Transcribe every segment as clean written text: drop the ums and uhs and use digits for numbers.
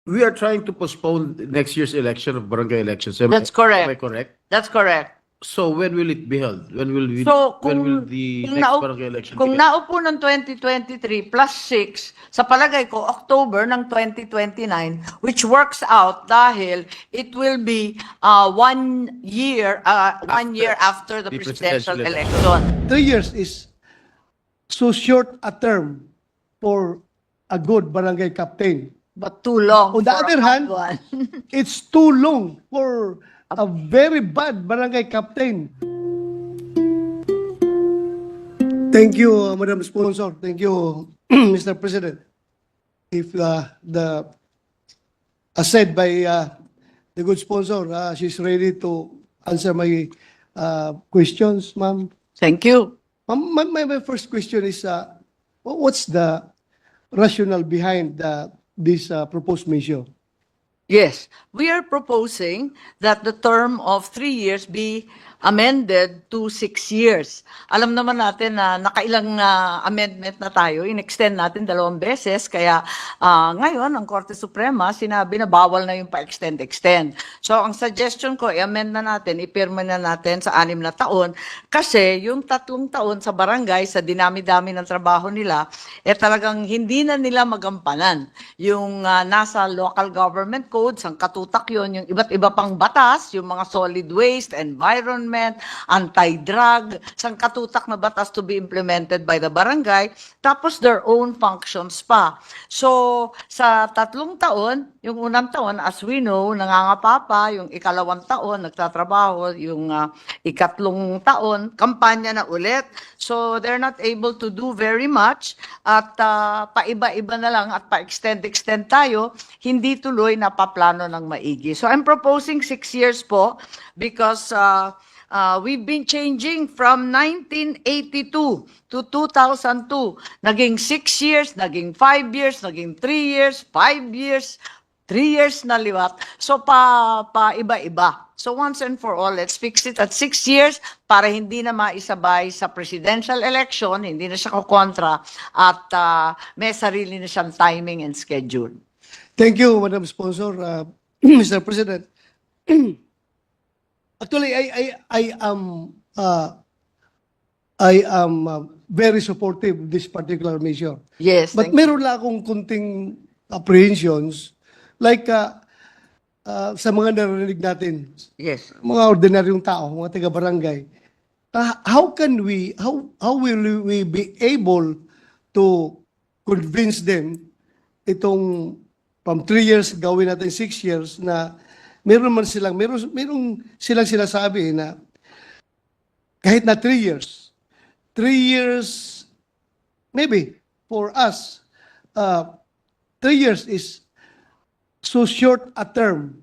we are trying to postpone next year's election of barangay elections. Am That's I correct. correct? That's correct. So when will it be held? When will we? So, when will kung, the kung, next naup- barangay election kung be? naupo ng 2023 plus 6, sa palagay ko, October ng 2029, which works out dahil it will be 1 year, 1 year after the presidential election. 3 years is so short a term for a good barangay captain. But too long. On the for other a hand, bad one. It's too long for a very bad barangay captain. Thank you, Madam Sponsor. Thank you, Mr. President. If as said by the good sponsor, she's ready to answer my questions, ma'am. Thank you. My first question is, what's the rationale behind this proposed measure? Yes, we are proposing that the term of 3 years be amended to 6 years. Alam naman natin na nakailang amendment na tayo, in-extend natin 2 beses, kaya ngayon ang Korte Suprema sinabi na bawal na yung pa-extend. So ang suggestion ko, i-amend na natin, ipirma na natin sa 6 na taon, kasi yung 3 taon sa barangay, sa dinami-dami ng trabaho nila, talagang hindi na nila magampanan. Yung nasa local government codes, ang katutak yun, yung iba't iba pang batas, yung mga solid waste, environment, anti-drug, sangkatutak na batas to be implemented by the barangay, tapos their own functions pa. So, sa 3 taon, yung unang taon, as we know, nangangapapa, yung ikalawang taon, nagtatrabaho, yung ikatlong taon, kampanya na ulit. So, they're not able to do very much, at paiba-iba na lang at pa-extend tayo, hindi tuloy na paplano ng maigi. So, I'm proposing 6 years po, because we've been changing from 1982 to 2002. Naging 6 years, naging 5 years, naging 3 years, 5 years, 3 years na liwat. So iba-iba. So once and for all, let's fix it at 6 years para hindi na maisabay sa presidential election, hindi na siya kukontra, at may sarili na siyang timing and schedule. Thank you, Madam Sponsor. Mr. President, actually, I am very supportive of this particular measure. Yes, But thank you. meron lang akong kunting apprehensions, like sa mga narinig natin, Yes. mga ordinaryong tao, mga taga-barangay, how will we be able to convince them itong from 3 years gawin natin 6 years na meron silang sinasabi na kahit na 3 years, maybe for us, 3 years is so short a term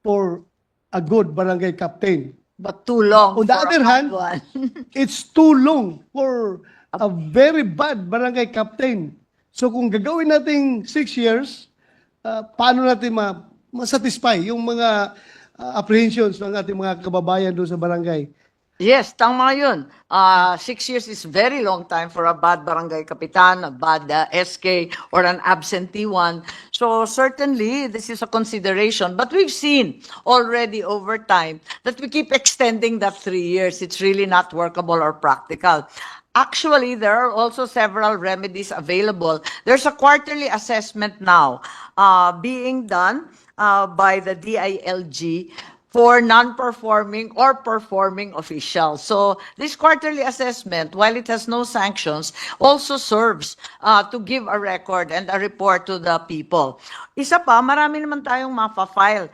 for a good barangay captain. But too long. On the for a other bad hand, one. it's too long for a very bad barangay captain. So kung gagawin natin 6 years, paano natin ma-satisfy yung mga apprehensions ng ating mga kababayan doon sa barangay? Yes, tama yun. 6 years is very long time for a bad barangay kapitan, a bad SK, or an absentee one. So certainly, this is a consideration. But we've seen already over time that we keep extending that 3 years. It's really not workable or practical. Actually, there are also several remedies available. There's a quarterly assessment now being done by the DILG for non-performing or performing officials. So this quarterly assessment, while it has no sanctions, also serves to give a record and a report to the people. Isa pa, marami naman tayong mapa-file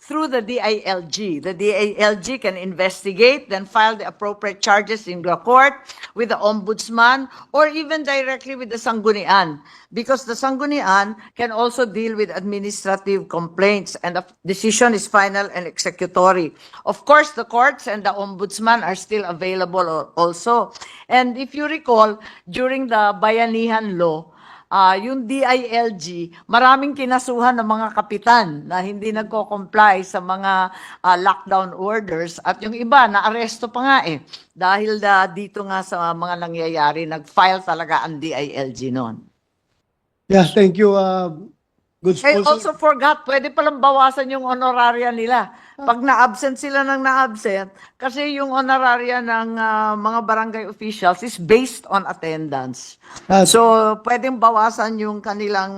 through the DILG. The DILG can investigate, then file the appropriate charges in the court with the ombudsman or even directly with the sanggunian, because the sanggunian can also deal with administrative complaints and the decision is final and executory. Of course, the courts and the ombudsman are still available also. And if you recall, during the Bayanihan Law, yung DILG, maraming kinasuhan ng mga kapitan na hindi nagko-comply sa mga lockdown orders, at yung iba na-aresto pa nga dahil dito nga sa mga nangyayari, nag-file talaga ang DILG noon. Yeah, thank you, good I sponsor. also forgot, pwede palang bawasan yung honoraria nila. Pag na-absent sila ng na-absent, kasi yung honoraria ng mga barangay officials is based on attendance. Ah, So, pwedeng bawasan yung kanilang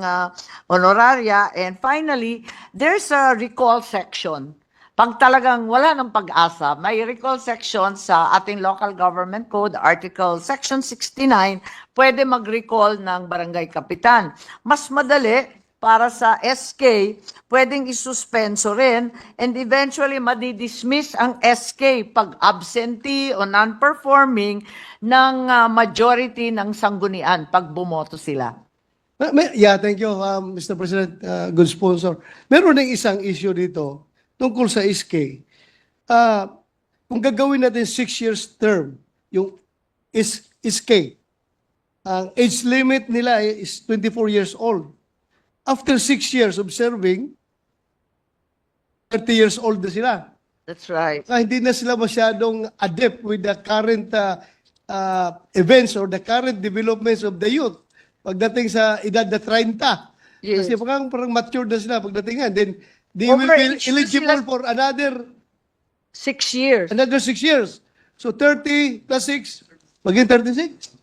honoraria. And finally, there's a recall section. Pag talagang wala ng pag-asa, may recall section sa ating local government code, article section 69, pwede mag-recall ng barangay kapitan. Mas madali para sa SK, pwedeng isuspenso rin and eventually madidismiss ang SK pag absentee o non-performing ng majority ng sanggunian pag bumoto sila. Yeah, thank you, Mr. President, good sponsor. Meron ding isang issue dito tungkol sa SK. Kung gagawin natin 6 years term, yung SK, ang age limit nila is 24 years old. After 6 years of serving, 30 years old na sila. That's right. Hindi na sila masyadong adept with the current events or the current developments of the youth. Pagdating sa edad na 30. Yes. Kasi parang mature na sila pagdating nga. Then they will Over-age be na eligible sila. for another 6 years. 6 years. So 30 plus 6, maging 36.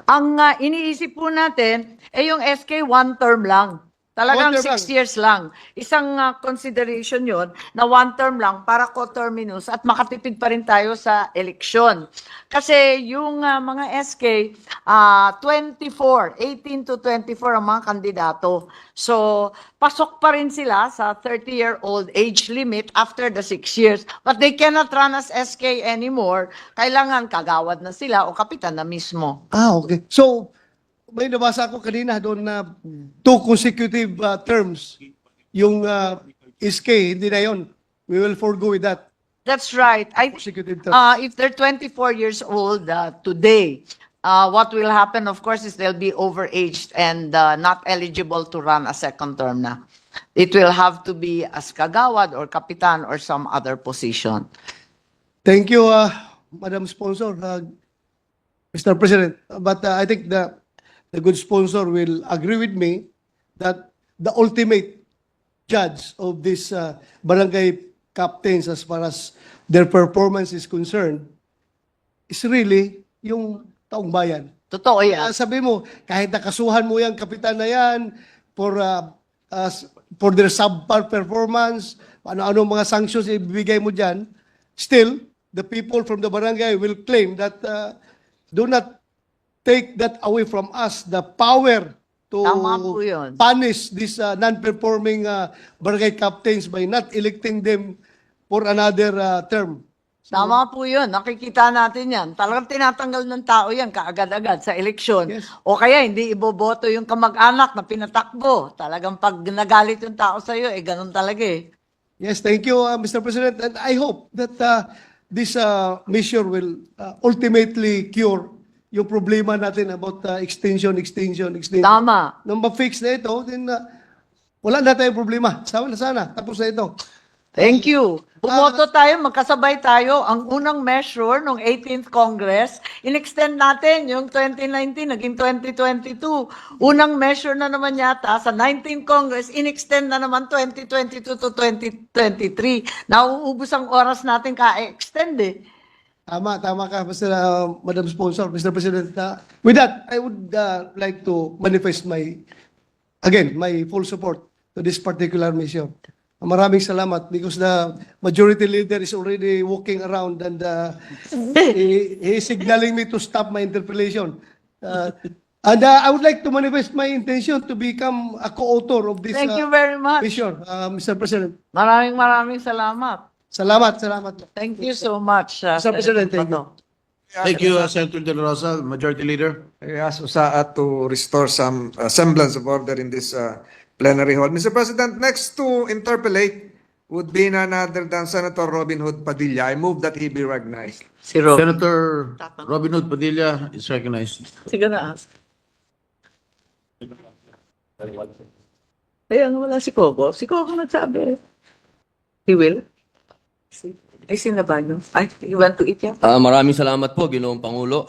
Ang iniisip po natin, yung SK one term lang. Talagang One term 6 years lang. Isang consideration yon na one term lang para coterminus at makatipid pa rin tayo sa eleksyon. Kasi yung mga SK, 18 to 24 ang mga kandidato. So, pasok pa rin sila sa 30-year-old age limit after the 6 years. But they cannot run as SK anymore. Kailangan kagawad na sila o kapitan na mismo. Okay. So, may nabasa ko kanina doon na 2 consecutive terms. Yung SK, hindi na yun. We will forgo with that. That's right. Consecutive terms. If they're 24 years old today, what will happen, of course, is they'll be overaged and not eligible to run a second term na. It will have to be as kagawad or kapitan or some other position. Thank you, Madam Sponsor, Mr. President. But I think the good sponsor will agree with me that the ultimate judge of this barangay captains as far as their performance is concerned is really yung taong bayan. Totoo yan. Sabi mo, kahit nakasuhan mo yung kapitan na yan for their subpar performance, ano-ano mga sanctions ibibigay mo dyan, still, the people from the barangay will claim that do not take that away from us, the power to Tama po yun. punish these non-performing barangay captains by not electing them for another term. Tama po yun. Nakikita natin yan. Talagang tinatanggal ng tao yan kaagad-agad sa eleksyon. Yes. O kaya hindi iboboto yung kamag-anak na pinatakbo. Talagang pag nagalit yung tao sa'yo, ganun talaga eh. Yes, thank you, Mr. President. And I hope that this measure will ultimately cure yung problema natin about extension. Tama. Nung ma-fix na ito, then wala na tayong problema. Sana, tapos na ito. Thank you. Bumoto tayo, magkasabay tayo. Ang unang measure ng 18th Congress, in-extend natin yung 2019, naging 2022. Unang measure na naman yata sa 19th Congress, in-extend na naman 2022 to 2023. Nauubos ang oras natin ka-extend eh. Tama ka, Madam Sponsor, Mr. President. With that, I would like to manifest my full support to this particular mission. Maraming salamat because the majority leader is already walking around and he is signaling me to stop my interpellation. And I would like to manifest my intention to become a co-author of this Thank you very much. mission, Mr. President. Maraming salamat. Salamat. Thank you so much. Mr. President, thank you. Bato. Thank you, Senator De La Rosa, Majority Leader. I ask USAA to restore some semblance of order in this plenary hall. Mr. President, next to interpellate would be none other than Senator Robin Hood Padilla. I move that he be recognized. Si Rob. Senator Robin Hood Padilla is recognized. Sige na. Kaya nga wala si Coco. Si Coco nagsabi. He will? Ay, sinabanyo. Ay, you want to eat yan? Maraming salamat po, Ginoong Pangulo.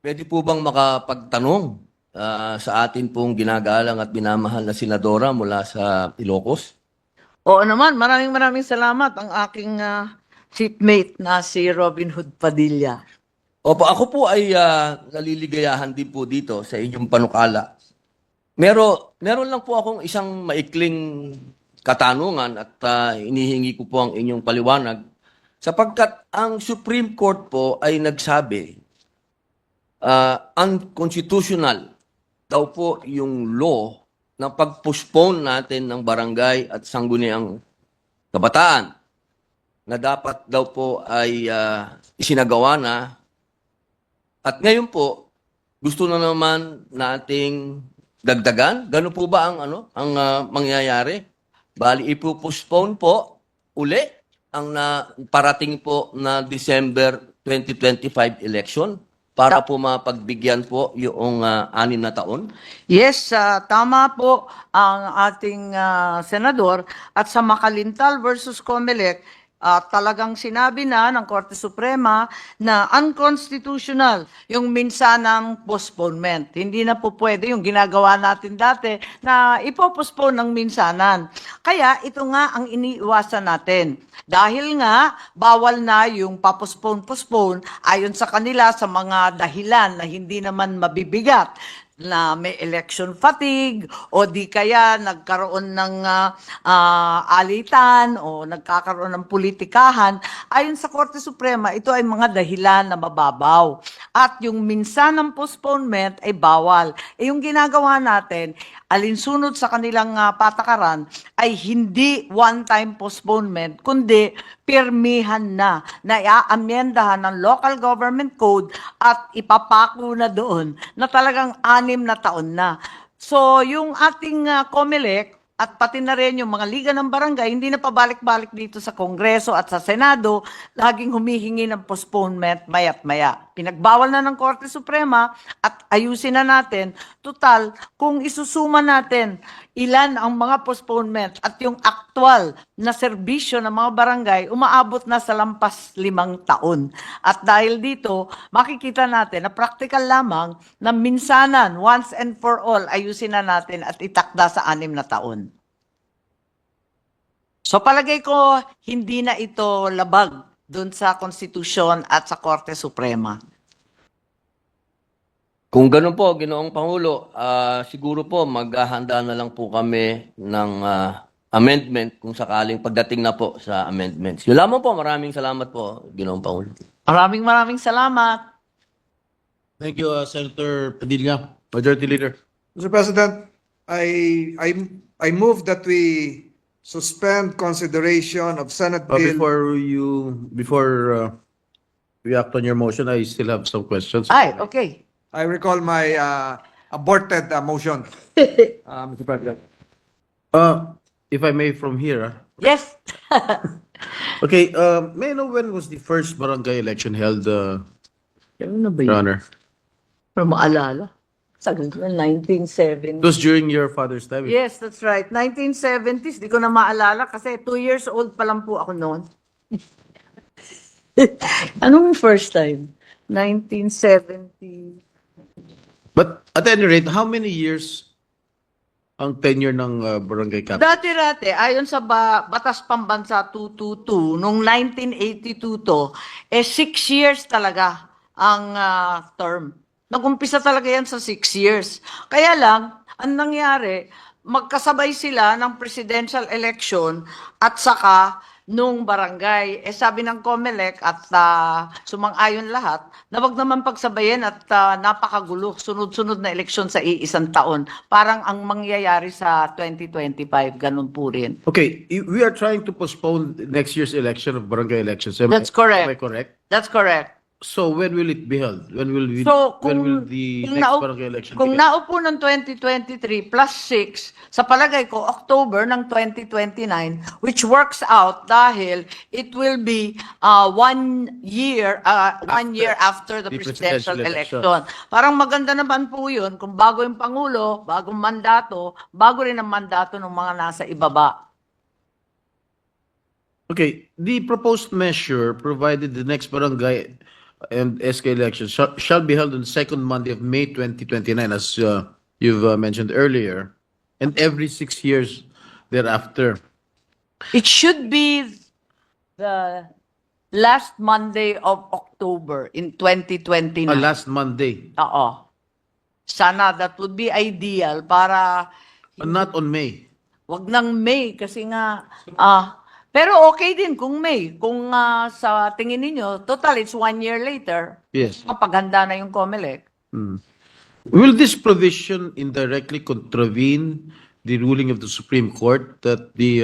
Pwede po bang makapagtanong sa atin pong ginagalang at minamahal na senadora mula sa Ilocos. Oo naman, maraming salamat ang aking seatmate na si Robin Hood Padilla. Opo, ako po ay naliligayahan din po dito sa inyong panukala. Meron lang po akong isang maikling katanungan at inihingi ko po ang inyong paliwanag sapagkat ang Supreme Court po ay nagsabi unconstitutional daw po yung law na pag-postpone natin ng barangay at sangguniang kabataan na dapat daw po ay isinagawa na. At ngayon po, gusto na naman nating dagdagan. Gano'n po ba ang mangyayari? Bali, ipopostpone po uli ang parating po na December 2025 election para po mapagbigyan po yung 6 na taon. Yes, tama po ang ating senador at sa Makalintal versus Comelec, talagang sinabi na ng Korte Suprema na unconstitutional yung minsanang postponement. Hindi na po pwede yung ginagawa natin dati na ipopostpone ng minsanan. Kaya ito nga ang iniiwasan natin. Dahil nga bawal na yung papospone-postpone ayon sa kanila sa mga dahilan na hindi naman mabibigat, na may election fatigue o di kaya nagkaroon ng alitan o nagkakaroon ng politikahan, ayon sa Korte Suprema, ito ay mga dahilan na mababaw. At yung minsan ng postponement ay bawal. Yung ginagawa natin, alinsunod sa kanilang patakaran, ay hindi one-time postponement, kundi pirmihan na iaamyendahan ng local government code at ipapako na doon na talagang 6 na taon na. So, yung ating COMELEC at pati na rin yung mga liga ng barangay, hindi na pabalik-balik dito sa Kongreso at sa Senado, laging humihingi ng postponement maya't maya. Pinagbawal na ng Korte Suprema at ayusin na natin. Total, kung isusuma natin ilan ang mga postponement at yung actual na serbisyo ng mga barangay, umaabot na sa lampas 5 taon. At dahil dito, makikita natin na practical lamang na minsanan, once and for all, ayusin na natin at itakda sa 6 na taon. So palagay ko, hindi na ito labag dun sa Konstitusyon at sa Korte Suprema. Kung ganun po, Ginoong Pangulo, siguro po maghahanda na lang po kami ng amendment kung sakaling pagdating na po sa amendments. Yun lamang po, maraming salamat po, Ginoong Pangulo. Maraming salamat. Thank you, Senator Padilla. Majority Leader. Mr. President, I move that we suspend consideration of Senate But Bill. before we act on your motion, I still have some questions. Ay, okay. I recall my aborted motion, Mr. President. If I may from here. Yes. Okay, may I know when was the first barangay election held, Ano na ba Your yun? Honor? Para maalala. Sagal na, 1970. It was during your father's time. Yes, that's right. 1970s. Di ko na maalala kasi 2 years old pa lang po ako noon. Anong first time? 1970. But at any rate, how many years ang tenure ng barangay captain? Dati-rate, ayon sa Batas Pambansa 222, noong 1982 to, 6 years talaga ang term. Nag-umpisa talaga yan sa 6 years. Kaya lang, ang nangyari, magkasabay sila ng presidential election at saka nung barangay. Sabi ng COMELEC at sumang-ayon lahat na wag naman pagsabayin at napakagulo, sunod-sunod na eleksyon sa iisang taon. Parang ang mangyayari sa 2025, ganun po rin. Okay, we are trying to postpone next year's election of barangay elections. That's correct. Am I correct? That's correct. So when will it be held? When will So, when will the next barangay election kung begin? naupo ng 2023 plus 6, sa palagay ko, October ng 2029, which works out dahil it will be 1 year after the the presidential presidential election. election. Parang maganda naman po yun kung bago yung Pangulo, bagong mandato, bago rin ang mandato ng mga nasa ibaba. Okay, the proposed measure provided the next barangay and SK elections shall be held on the second Monday of May 2029, as you've mentioned earlier, and every 6 years thereafter. It should be the last Monday of October in 2029. Last Monday, Oo. Sana that would be ideal para not on May. wag ng May kasi nga pero okay din kung May. Kung sa tingin ninyo, total it's 1 year later. Yes. Kapag handa na yung COMELEC. Will this provision indirectly contravene the ruling of the Supreme Court that the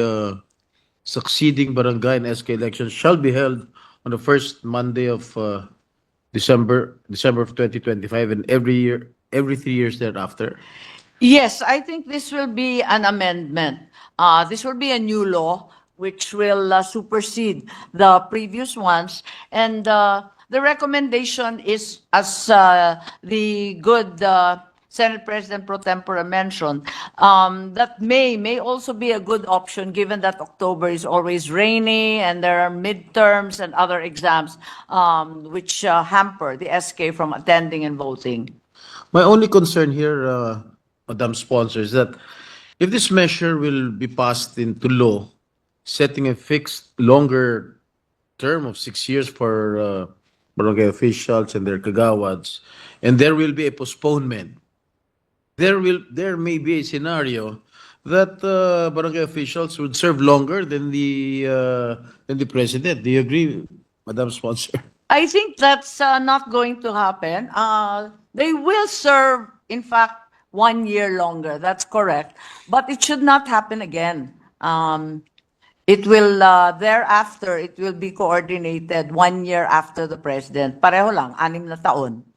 succeeding barangay and SK elections shall be held on the first Monday of December of 2025 and every 3 years thereafter? Yes, I think this will be an amendment. This will be a new law which will supersede the previous ones. And the recommendation is, as the good Senate President Pro Tempore mentioned, that may also be a good option given that October is always rainy and there are midterms and other exams which hamper the SK from attending and voting. My only concern here, Madam Sponsor, is that if this measure will be passed into law, setting a fixed longer term of 6 years for barangay officials and their kagawads, and there will be a postponement, there may be a scenario that barangay officials would serve longer than the president. Do you agree, Madam Sponsor? I think that's not going to happen. They will serve, in fact, 1 year longer. That's correct. But it should not happen again. It will, thereafter, it will be coordinated 1 year after the president. Pareho lang, 6 na taon.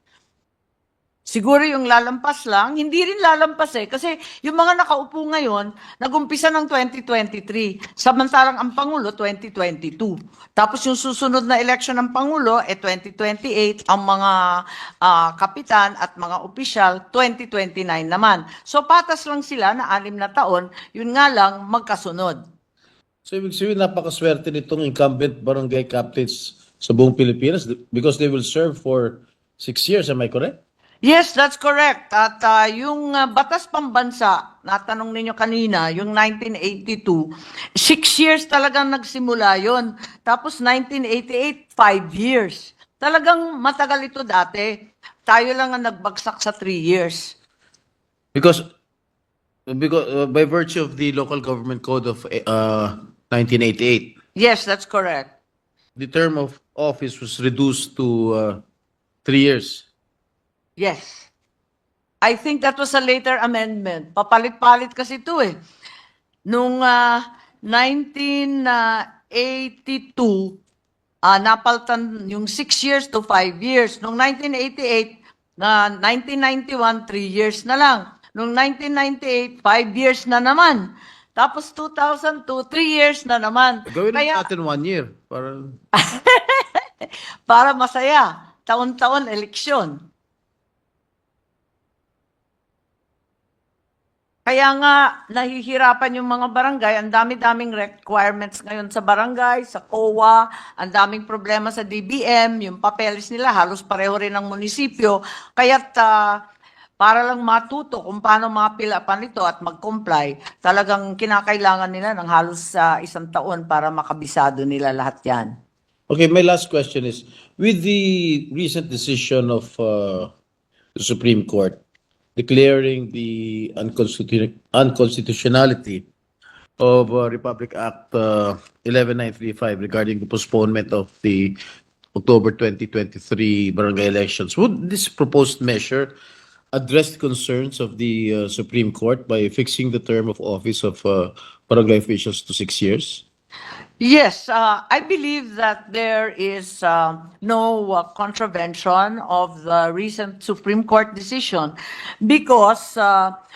Siguro yung lalampas lang, hindi rin lalampas kasi yung mga nakaupo ngayon, nagumpisa ng 2023, samantalang ang Pangulo 2022. Tapos yung susunod na election ng Pangulo, 2028, ang mga kapitan at mga opisyal, 2029 naman. So patas lang sila na 6 na taon, yun nga lang magkasunod. So, ibig sabihin, napakaswerte nitong incumbent barangay captains sa buong Pilipinas because they will serve for 6 years. Am I correct? Yes, that's correct. At yung Batas Pambansa, natanong ninyo kanina, yung 1982, 6 years talagang nagsimula yon. Tapos 1988, 5 years. Talagang matagal ito dati. Tayo lang ang nagbagsak sa 3 years. Because by virtue of the Local Government Code of 1988, Yes, that's correct. the term of office was reduced to 3 years. Yes. I think that was a later amendment. Papalit-palit kasi ito Nung 1982, napaltan yung 6 years to 5 years. Nung 1988, 1991, 3 years na lang. Nung 1998, 5 years na naman. Tapos 2002, 3 years na naman. Gawin Kaya, natin 1 year. para masaya, taon-taon eleksyon. Kaya nga, nahihirapan yung mga barangay. Ang dami-daming requirements ngayon sa barangay, sa COA, ang daming problema sa DBM, yung papeles nila halos pareho rin ng munisipyo. Kaya't para lang matuto kung paano mapilapan ito at mag-comply, talagang kinakailangan nila ng halos 1 taon para makabisado nila lahat yan. Okay, my last question is, with the recent decision of the Supreme Court declaring the unconstitutionality of Republic Act 11935 regarding the postponement of the October 2023 barangay elections, would this proposed measure address the concerns of the Supreme Court by fixing the term of office of barangay officials to 6 years? Yes, I believe that there is no contravention of the recent Supreme Court decision because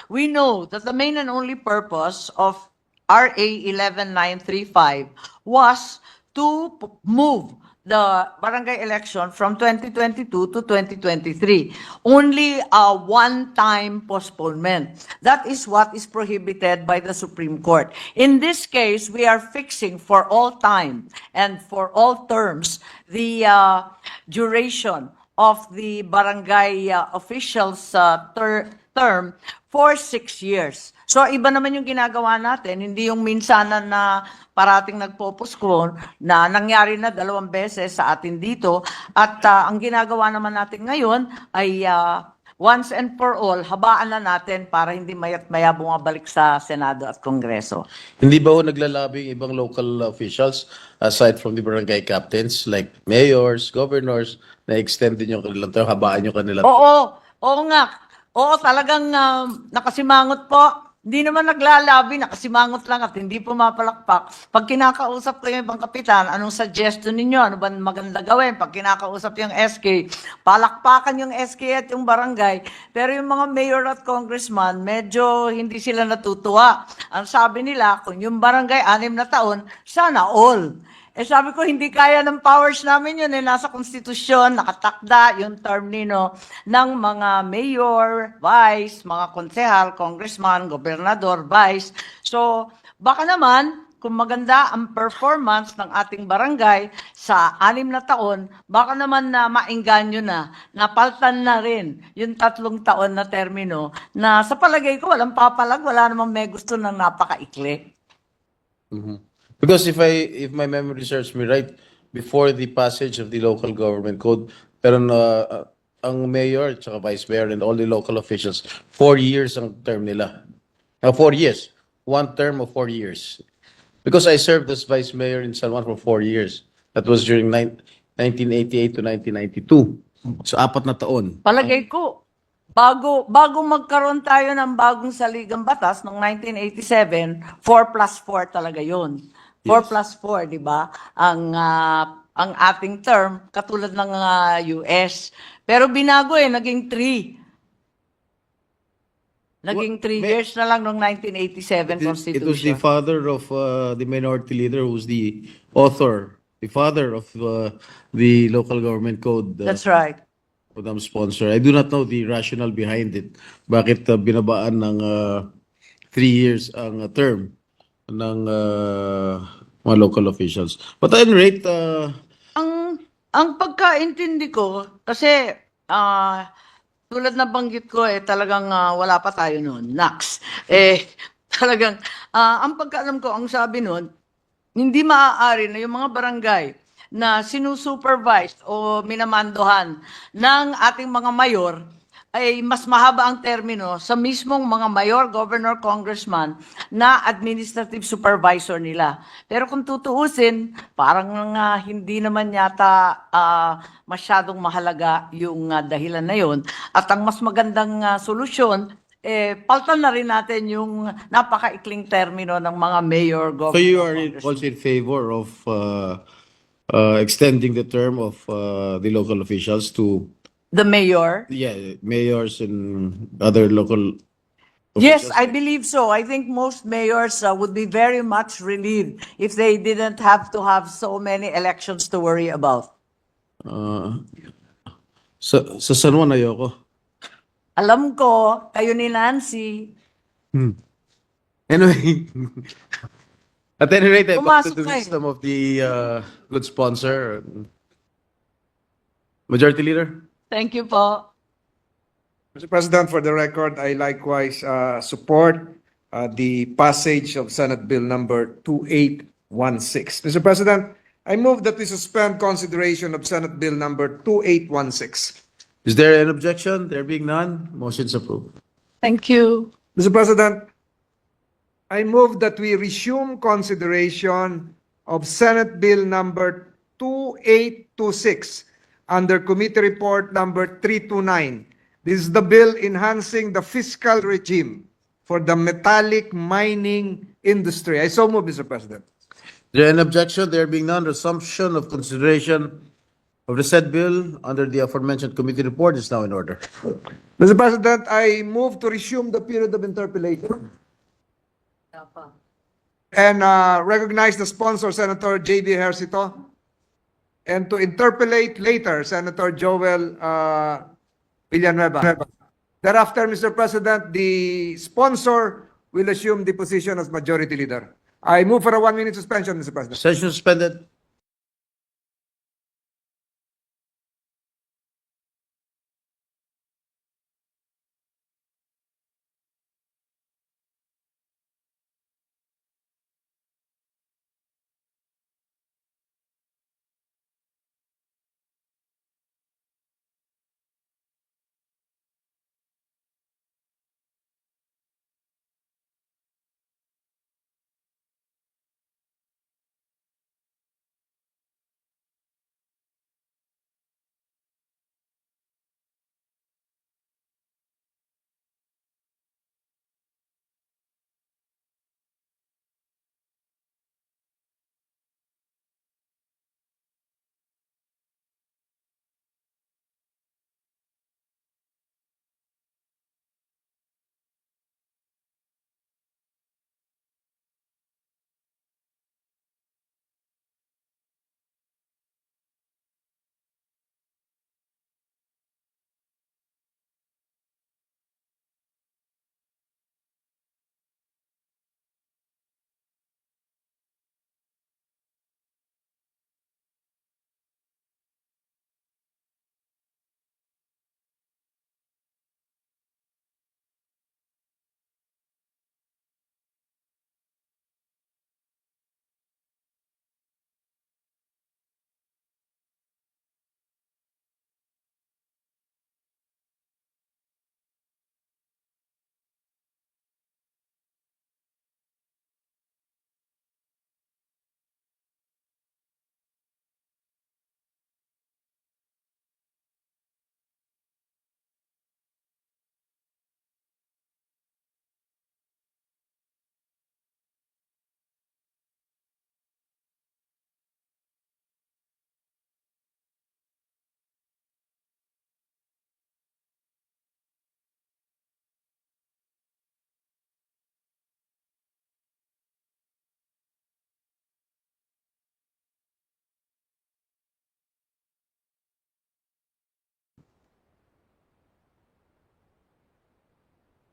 we know that the main and only purpose of RA 11935 was to move the barangay election from 2022 to 2023. Only a one-time postponement. That is what is prohibited by the Supreme Court. In this case, we are fixing for all time and for all terms the duration of the barangay officials' term for 6 years. So iba naman yung ginagawa natin, hindi yung minsanan na parating nagpo-postpone na nangyari na 2 beses sa atin dito. At ang ginagawa naman natin ngayon ay once and for all, habaan na natin para hindi mayat maya bumabalik sa Senado at Kongreso. Hindi ba ho naglalabi yung ibang local officials aside from the barangay captains like mayors, governors na extend din yung kanilang term, habaan yung kanilang Oo nga. Oo, talagang nakasimangot po. Hindi naman naglalabi, nakasimangot lang at hindi pumapalakpak. Pag kinakausap ko yung ibang kapitan, anong suggestion ninyo? Ano ba maganda gawin? Pag kinakausap yung SK, palakpakan yung SK at yung barangay. Pero yung mga mayor at congressman, medyo hindi sila natutuwa. Ang sabi nila, kung yung barangay 6 na taon, sana all. Eh sabi ko, hindi kaya ng powers namin yun. Nasa konstitusyon, nakatakda yung term nino ng mga mayor, vice, mga konsehal, congressman, gobernador, vice. So, baka naman, kung maganda ang performance ng ating barangay sa 6 na taon, baka naman na maengganyo na, napaltan na rin yung 3 taon na termino na sa palagay ko, walang papalag, wala namang may gusto ng napakaikli. Because if my memory serves me right, before the passage of the local government code, pero ang mayor at vice mayor and all the local officials, 4 years ang term nila. 4 years. One term of 4 years. Because I served as vice mayor in San Juan for 4 years. That was during 1988 to 1992. So 4 na taon. Palagay ko, bago magkaroon tayo ng bagong saligang batas noong 1987, 4+4 talaga yun. 4+4, di ba? Ang ating term, katulad ng US. Pero binago naging 3. Naging 3 years na lang noong 1987 Constitution. It was the father of the minority leader who's the author, the father of the local government code. That's right. Madam Sponsor. I do not know the rationale behind it. Bakit binabaan ng 3 years ang term ng mga local officials. But at any rate, Ang pagkaintindi ko, kasi tulad na banggit ko, talagang wala pa tayo noon. Nax. Talagang, ang pagkaalam ko, ang sabi noon, hindi maaari na yung mga barangay na sinusupervise o minamandohan ng ating mga mayor ay mas mahaba ang termino sa mismong mga mayor, governor, congressman na administrative supervisor nila. Pero kung tutuusin, parang hindi naman yata masyadong mahalaga yung dahilan na yun. At ang mas magandang solusyon, paltan na rin natin yung napakaikling termino ng mga mayor, governor, so you are congressman. also in favor of extending the term of the local officials to The mayor? mayors and other local Yes, officials? I believe so. I think most mayors would be very much relieved if they didn't have to have so many elections to worry about. Sa San Juan, ayoko. Alam ko, kayo ni Nancy, Anyway, at any rate, I back to Pumasok the ka wisdom of the good sponsor. Majority Leader? thank you po. Mr. President, for the record, I likewise support the passage of Senate Bill number 2816. Mr. President, I move that we suspend consideration of Senate Bill number 2816. Is there an objection? There being none, motion's approved. Thank you. Mr. President, I move that we resume consideration of Senate Bill number 2826 under Committee Report number 329. This is the bill enhancing the fiscal regime for the metallic mining industry. I so move, Mr. President. Is there an objection? There being none, resumption of consideration of the said bill under the aforementioned committee report is now in order. Mr. President, I move to resume the period of interpellation and recognize the sponsor, Senator J.B. Hercito. and to interpolate later Senator Joel Villanueva. Thereafter, Mr. President, the sponsor will assume the position as majority leader. I move for a 1-minute suspension, Mr. President. Session suspended.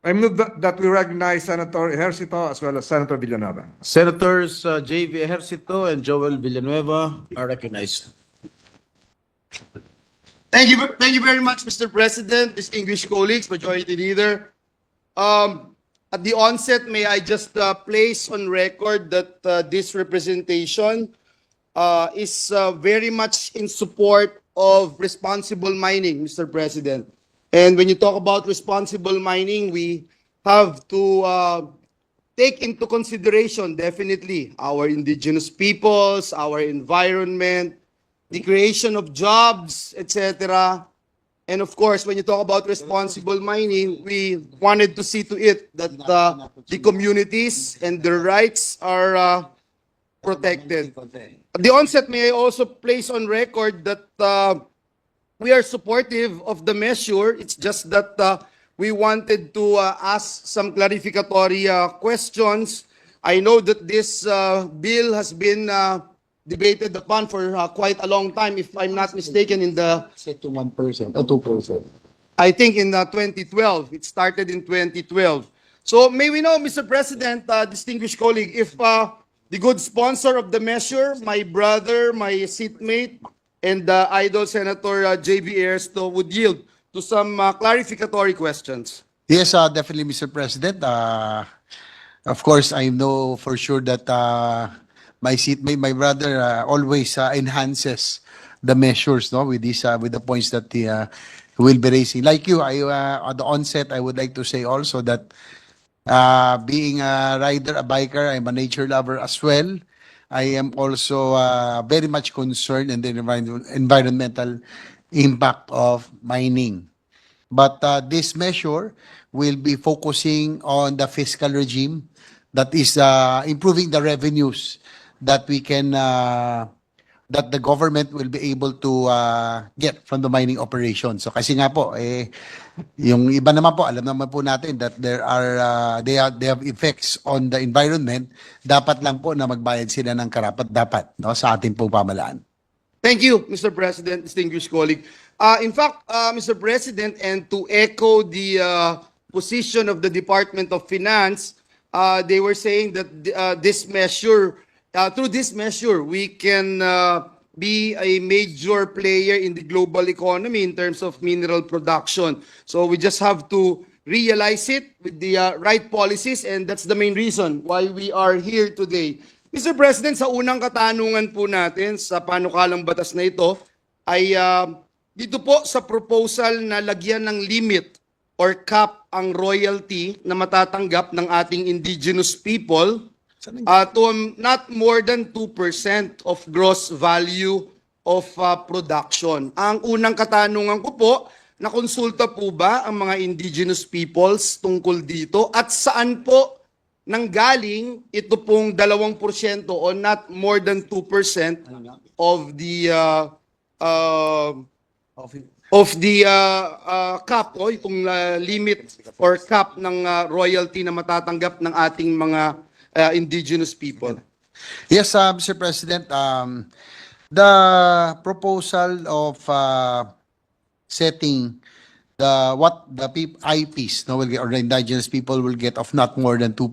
I move that we recognize Senator Ejercito as well as Senator Villanueva. Senators J.V. Ejercito and Joel Villanueva are recognized. Thank you very much, Mr. President, distinguished colleagues, Majority Leader. At the onset, may I just place on record that this representation is very much in support of responsible mining, Mr. President. And when you talk about responsible mining, we have to take into consideration definitely our indigenous peoples, our environment, the creation of jobs, etc. And of course, when you talk about responsible mining, we wanted to see to it that the communities and their rights are protected. At the onset, may I also place on record that we are supportive of the measure. It's just that we wanted to ask some clarificatory questions. I know that this bill has been debated upon for quite a long time, if I'm not mistaken, in the... Set to 1% or 2%. I think in 2012. It started in 2012. So may we know, Mr. President, distinguished colleague, if the good sponsor of the measure, my brother, my seatmate, and idol Senator J.V. Ejercito would yield to some clarificatory questions. Yes, definitely, Mr. President. Of course, I know for sure that my seatmate, my brother, always enhances the measures, no, with these, with the points that he will be raising. Like you, at the onset, I would like to say also that being a rider, a biker, I'm a nature lover as well. I am also very much concerned in the environmental impact of mining. But this measure will be focusing on the fiscal regime that is improving the revenues that we can, that the government will be able to get from the mining operation. So kasi nga po, yung iba naman po, alam naman po natin that there are, they have effects on the environment. Dapat lang po na magbayad sila ng karapat-dapat, no, sa ating pong pamahalaan. Thank you, Mr. President, distinguished colleague. In fact, Mr. President, and to echo the position of the Department of Finance, they were saying that this measure, through this measure, we can be a major player in the global economy in terms of mineral production. So we just have to realize it with the right policies, and that's the main reason why we are here today. Mr. President, sa unang katanungan po natin sa panukalang batas na ito ay dito po sa proposal na lagyan ng limit or cap ang royalty na matatanggap ng ating indigenous people to not more than 2% of gross value of production. Ang unang katanungan ko po, nakonsulta po ba ang mga indigenous peoples tungkol dito at saan po nanggaling ito pong 2% o not more than 2% of the cap o itong limit or cap ng royalty na matatanggap ng ating mga indigenous people. Yes, Mr. President, the proposal of setting what the IPs will get, or the indigenous people will get of not more than 2%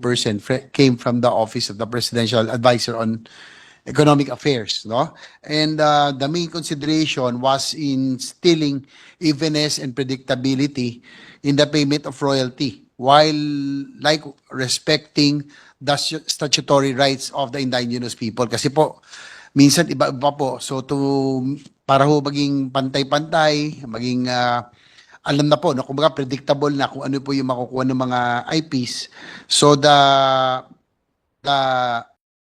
came from the Office of the Presidential Advisor on Economic Affairs, no? And the main consideration was instilling evenness and predictability in the payment of royalty, while like respecting the statutory rights of the indigenous people. Kasi po, minsan iba-iba po. So para ho maging pantay-pantay, maging alam na po, no, kumbaga predictable na kung ano po yung makukuha ng mga IPs. So the